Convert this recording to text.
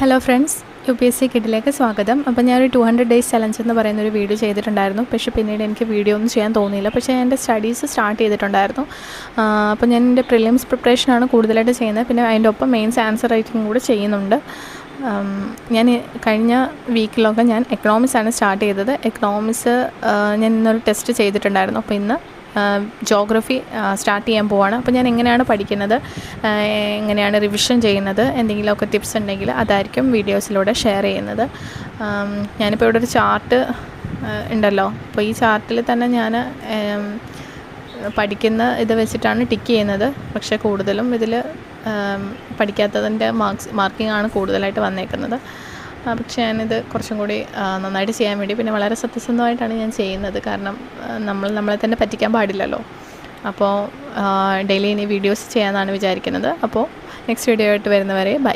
Hello friends, UPSC കിഡിലേക്ക് സ്വാഗതം. അപ്പോൾ ഞാനൊരു 200 ഡേയ്സ് ചലഞ്ച് എന്ന് പറയുന്നൊരു വീഡിയോ ചെയ്തിട്ടുണ്ടായിരുന്നു. പക്ഷേ പിന്നീട് എനിക്ക് വീഡിയോ ഒന്നും ചെയ്യാൻ തോന്നിയില്ല. പക്ഷേ എൻ്റെ സ്റ്റഡീസ് സ്റ്റാർട്ട് ചെയ്തിട്ടുണ്ടായിരുന്നു. അപ്പോൾ ഞാൻ എൻ്റെ പ്രിലിംസ് പ്രിപ്പറേഷനാണ് കൂടുതലായിട്ട് ചെയ്യുന്നത്. പിന്നെ അതിൻ്റെ ഒപ്പം മെയിൻസ് ആൻസർ റൈറ്റിംഗ് കൂടെ ചെയ്യുന്നുണ്ട്. ഞാൻ കഴിഞ്ഞ വീക്കിലൊക്കെ ഞാൻ എക്കണോമിക്സ് ആണ് സ്റ്റാർട്ട് ചെയ്തത്. എക്കണോമിക്സ് ഞാൻ ഇന്നൊരു ടെസ്റ്റ് ചെയ്തിട്ടുണ്ടായിരുന്നു. അപ്പോൾ ഇന്ന് ജോഗ്രഫി സ്റ്റാർട്ട് ചെയ്യാൻ പോവാണ്. അപ്പോൾ ഞാൻ എങ്ങനെയാണ് പഠിക്കുന്നത്, എങ്ങനെയാണ് റിവിഷൻ ചെയ്യുന്നത്, എന്തെങ്കിലുമൊക്കെ ടിപ്സ് ഉണ്ടെങ്കിൽ അതായിരിക്കും വീഡിയോസിലൂടെ ഷെയർ ചെയ്യുന്നത്. ഞാനിപ്പോൾ ഇവിടെ ഒരു ചാർട്ട് ഉണ്ടല്ലോ, അപ്പോൾ ഈ ചാർട്ടിൽ തന്നെ ഞാൻ പഠിക്കുന്ന ഇത് വെച്ചിട്ടാണ് ടിക്ക് ചെയ്യുന്നത്. പക്ഷേ കൂടുതലും ഇതിൽ പഠിക്കാത്തതിൻ്റെ മാർക്കിംഗ് ആണ് കൂടുതലായിട്ട് വന്നേക്കുന്നത്. പക്ഷേ ഞാനിത് കുറച്ചും കൂടി നന്നായിട്ട് ചെയ്യാൻ വേണ്ടി പിന്നെ വളരെ സത്യസന്ധമായിട്ടാണ് ഞാൻ ചെയ്യുന്നത്. കാരണം നമ്മളെ തന്നെ പറ്റിക്കാൻ പാടില്ലല്ലോ. അപ്പോൾ ഡെയിലി ഇനി വീഡിയോസ് ചെയ്യാമെന്നാണ് വിചാരിക്കുന്നത്. അപ്പോൾ നെക്സ്റ്റ് വീഡിയോ ആയിട്ട് വരുന്നവരെ ബൈ.